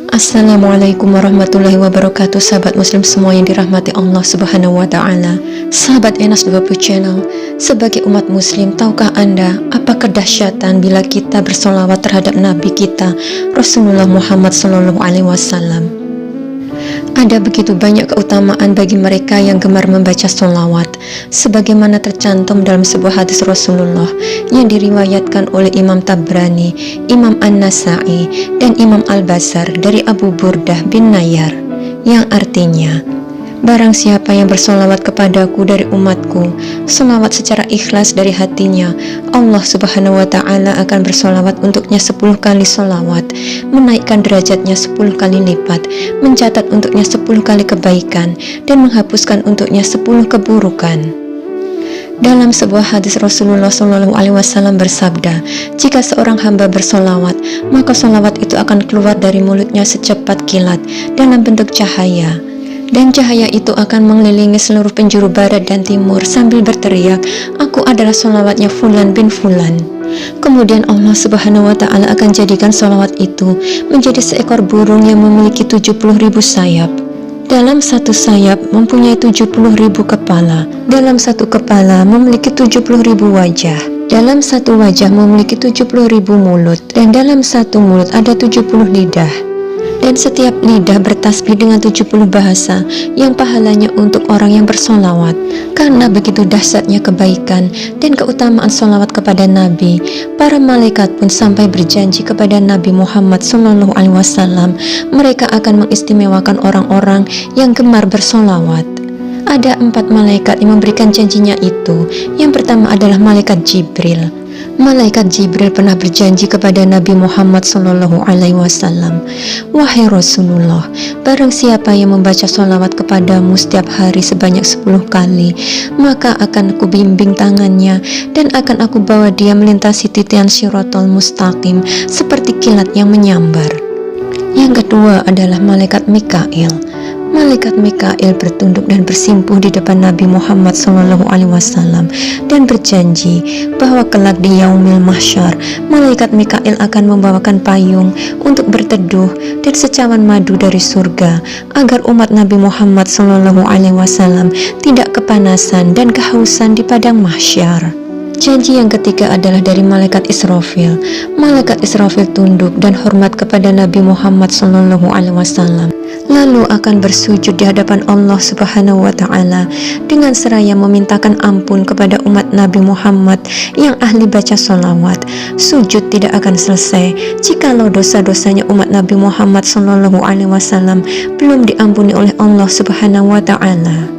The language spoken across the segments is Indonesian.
Assalamualaikum warahmatullahi wabarakatuh. Sahabat muslim semua yang dirahmati Allah subhanahu wa ta'ala, sahabat Enas 20 channel. Sebagai umat muslim, tahukah anda apa kedahsyatan bila kita bersolawat terhadap Nabi kita Rasulullah Muhammad SAW? Ada begitu banyak keutamaan bagi mereka yang gemar membaca solawat, sebagaimana tercantum dalam sebuah hadis Rasulullah yang diriwayatkan oleh Imam Tabrani, Imam An-Nasai, dan Imam Al-Basar dari Abu Burdah bin Nayar, yang artinya, barang siapa yang bersolawat kepadaku dari umatku, solawat secara ikhlas dari hatinya, Allah subhanahu wa ta'ala akan bersolawat untuknya 10 kali solawat, menaikkan derajatnya 10 kali lipat, mencatat untuknya 10 kali kebaikan, dan menghapuskan untuknya 10 keburukan. Dalam sebuah hadis Rasulullah SAW bersabda, jika seorang hamba bersolawat, maka solawat itu akan keluar dari mulutnya secepat kilat dalam bentuk cahaya. Dan cahaya itu akan mengelilingi seluruh penjuru barat dan timur sambil berteriak, aku adalah solawatnya Fulan bin Fulan. Kemudian Allah subhanahu wa ta'ala akan jadikan solawat itu menjadi seekor burung yang memiliki 70.000 sayap. Dalam satu sayap mempunyai 70.000 kepala. Dalam satu kepala memiliki 70.000 wajah. Dalam satu wajah memiliki 70.000 mulut. Dan dalam satu mulut ada 70 lidah. Dan setiap lidah bertasbih dengan 70 bahasa yang pahalanya untuk orang yang bersolawat. Karena begitu dahsyatnya kebaikan dan keutamaan solawat kepada Nabi, para malaikat pun sampai berjanji kepada Nabi Muhammad SAW, mereka akan mengistimewakan orang-orang yang gemar bersolawat. Ada 4 malaikat yang memberikan janjinya itu. Yang pertama adalah malaikat Jibril. Malaikat Jibril pernah berjanji kepada Nabi Muhammad SAW, wahai Rasulullah, barang siapa yang membaca solawat kepadamu setiap hari sebanyak 10 kali, maka akan aku bimbing tangannya dan akan aku bawa dia melintasi titian Shiratal Mustaqim seperti kilat yang menyambar. Yang kedua adalah malaikat Mikail. Malaikat Mikail bertunduk dan bersimpuh di depan Nabi Muhammad SAW dan berjanji bahwa kelak di Yaumil Mahsyar, malaikat Mikail akan membawakan payung untuk berteduh dan secawan madu dari surga agar umat Nabi Muhammad SAW tidak kepanasan dan kehausan di padang mahsyar. Janji yang ketiga adalah dari malaikat Israfil. Malaikat Israfil tunduk dan hormat kepada Nabi Muhammad SAW, lalu akan bersujud di hadapan Allah subhanahu wa ta'ala dengan seraya memintakan ampun kepada umat Nabi Muhammad yang ahli baca solawat. Sujud tidak akan selesai jikalau dosa-dosanya umat Nabi Muhammad SAW belum diampuni oleh Allah subhanahu wa ta'ala.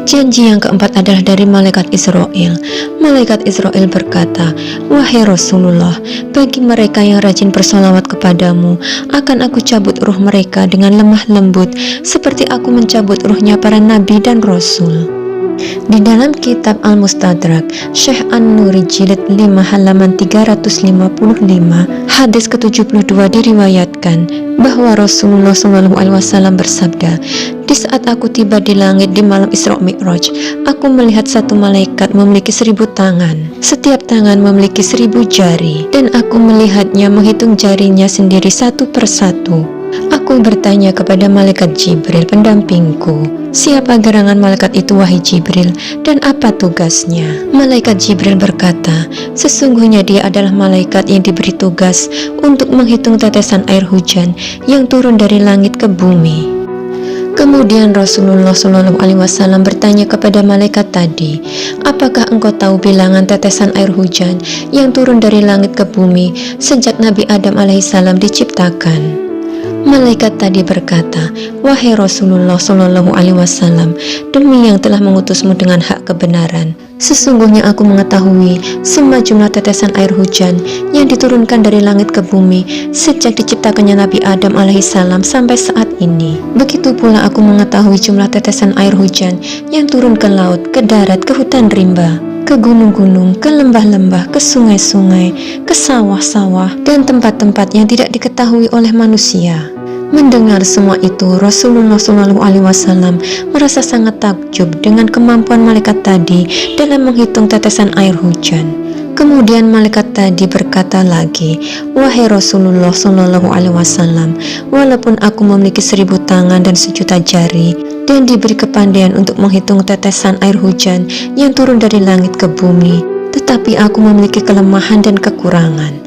Janji yang keempat adalah dari malaikat Israel. Malaikat Israel berkata, wahai Rasulullah, bagi mereka yang rajin bersolawat kepadamu, akan aku cabut ruh mereka dengan lemah lembut, seperti aku mencabut ruhnya para nabi dan rasul. Di dalam kitab Al-Mustadrak, Syekh An-Nuri jilid 5 halaman 355, hadis ke-72 diriwayatkan bahwa Rasulullah SAW bersabda, di saat aku tiba di langit di malam Isra Mi'raj, aku melihat satu malaikat memiliki 1000 tangan. Setiap tangan memiliki 1000 jari, dan aku melihatnya menghitung jarinya sendiri satu persatu. Aku bertanya kepada malaikat Jibril pendampingku, siapa gerangan malaikat itu wahai Jibril, dan apa tugasnya? Malaikat Jibril berkata, sesungguhnya dia adalah malaikat yang diberi tugas untuk menghitung tetesan air hujan yang turun dari langit ke bumi. Kemudian Rasulullah SAW bertanya kepada malaikat tadi, apakah engkau tahu bilangan tetesan air hujan yang turun dari langit ke bumi sejak Nabi Adam alaihissalam diciptakan? Malaikat tadi berkata, wahai Rasulullah SAW, demi yang telah mengutusmu dengan hak kebenaran, sesungguhnya aku mengetahui semua jumlah tetesan air hujan yang diturunkan dari langit ke bumi sejak diciptakannya Nabi Adam alaihissalam sampai saat ini. Begitu pula aku mengetahui jumlah tetesan air hujan yang turun ke laut, ke darat, ke hutan rimba, ke gunung-gunung, ke lembah-lembah, ke sungai-sungai, ke sawah-sawah, dan tempat-tempat yang tidak diketahui oleh manusia. Mendengar semua itu, Rasulullah SAW merasa sangat takjub dengan kemampuan malaikat tadi dalam menghitung tetesan air hujan. Kemudian malaikat tadi berkata lagi, "Wahai Rasulullah Shallallahu Alaihi Wasallam, walaupun aku memiliki 1000 tangan dan 1.000.000 jari, dan diberi kepandaian untuk menghitung tetesan air hujan yang turun dari langit ke bumi, tetapi aku memiliki kelemahan dan kekurangan."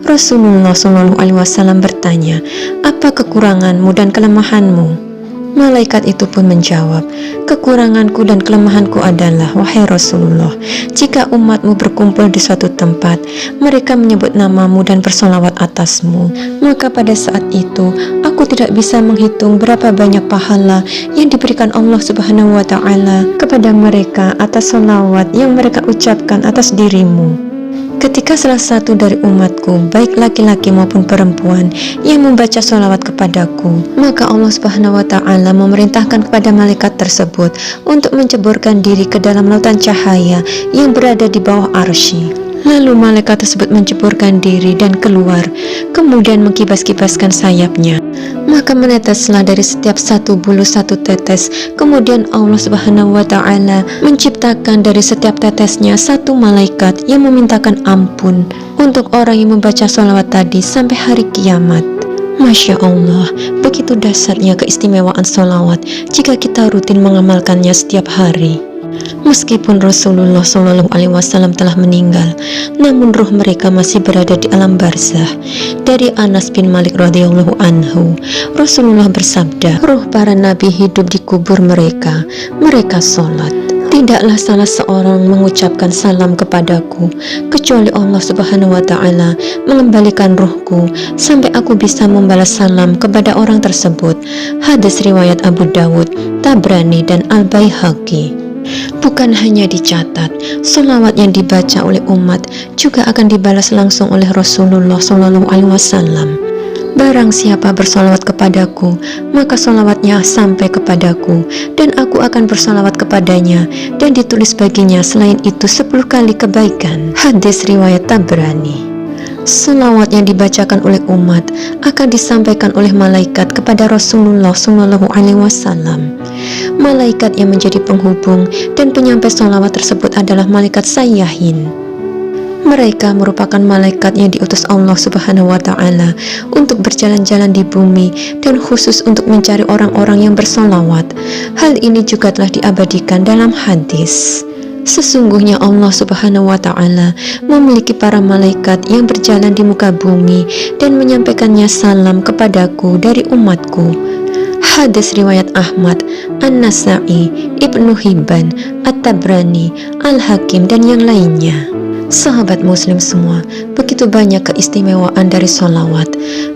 Rasulullah Shallallahu Alaihi Wasallam bertanya, "Apa kekuranganmu dan kelemahanmu?" Malaikat itu pun menjawab, "Kekuranganku dan kelemahanku adalah, wahai Rasulullah, jika umatmu berkumpul di suatu tempat, mereka menyebut namamu dan bersolawat atasmu, maka pada saat itu aku tidak bisa menghitung berapa banyak pahala yang diberikan Allah Subhanahu wa Ta'ala kepada mereka atas solawat yang mereka ucapkan atas dirimu. Ketika salah satu dari umatku, baik laki-laki maupun perempuan, yang membaca sholawat kepadaku, maka Allah Subhanahu wa Ta'ala memerintahkan kepada malaikat tersebut untuk menceburkan diri ke dalam lautan cahaya yang berada di bawah arsy. Lalu malaikat tersebut menceburkan diri dan keluar, kemudian mengkibas-kibaskan sayapnya. Maka meneteslah dari setiap satu bulu satu tetes. Kemudian Allah Subhanahu wa Ta'ala menciptakan dari setiap tetesnya satu malaikat yang memintakan ampun untuk orang yang membaca sholawat tadi sampai hari kiamat. Masya Allah, begitu dahsyatnya keistimewaan sholawat jika kita rutin mengamalkannya setiap hari. Meskipun Rasulullah Shallallahu Alaihi Wasallam telah meninggal, namun ruh mereka masih berada di alam barzah. Dari Anas bin Malik radhiyallahu anhu, Rasulullah bersabda, "Ruh para nabi hidup di kubur mereka, mereka sholat. Tidaklah salah seorang mengucapkan salam kepadaku, kecuali Allah Subhanahu wa Ta'ala mengembalikan ruhku sampai aku bisa membalas salam kepada orang tersebut." Hadis riwayat Abu Dawud, Tabrani, dan Al-Baihaqi. Bukan hanya dicatat, sholawat yang dibaca oleh umat juga akan dibalas langsung oleh Rasulullah Shallallahu Alaihi Wasallam. Barang siapa bersolawat kepadaku, maka solawatnya sampai kepadaku, dan aku akan bersolawat kepadanya, dan ditulis baginya selain itu 10 kali kebaikan. Hadis riwayat Tabrani. Selawat yang dibacakan oleh umat akan disampaikan oleh malaikat kepada Rasulullah Shallallahu Alaihi Wasallam. Malaikat yang menjadi penghubung dan penyampai selawat tersebut adalah malaikat sayyahin. Mereka merupakan malaikat yang diutus Allah Subhanahu wa Ta'ala untuk berjalan-jalan di bumi dan khusus untuk mencari orang-orang yang bersolawat. Hal ini juga telah diabadikan dalam hadis. Sesungguhnya Allah Subhanahu wa Ta'ala memiliki para malaikat yang berjalan di muka bumi dan menyampaikannya salam kepadaku dari umatku. Hadis riwayat Ahmad, An-Nasa'i, Ibnu Hibban, At-Tabrani, Al-Hakim, dan yang lainnya. Sahabat muslim semua, begitu banyak keistimewaan dari sholawat.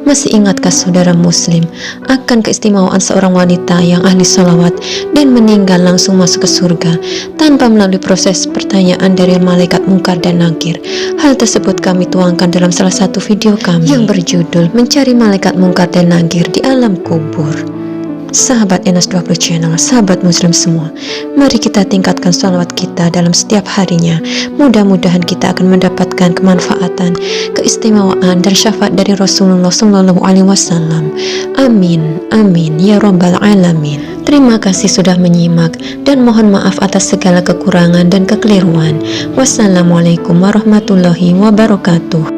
Masih ingatkah saudara muslim akan keistimewaan seorang wanita yang ahli sholawat dan meninggal langsung masuk ke surga tanpa melalui proses pertanyaan dari malaikat mungkar dan nakir? Hal tersebut kami tuangkan dalam salah satu video kami yang berjudul Mencari Malaikat Mungkar dan Nakir di Alam Kubur. Sahabat Enas 20 Channel, sahabat muslim semua, mari kita tingkatkan sholawat kita dalam setiap harinya. Mudah-mudahan kita akan mendapatkan kemanfaatan, keistimewaan, dan syafaat dari Rasulullah Shallallahu Alaihi Wasallam. Amin, amin, ya Rabbal Alamin. Terima kasih sudah menyimak, dan mohon maaf atas segala kekurangan dan kekeliruan. Wassalamualaikum warahmatullahi wabarakatuh.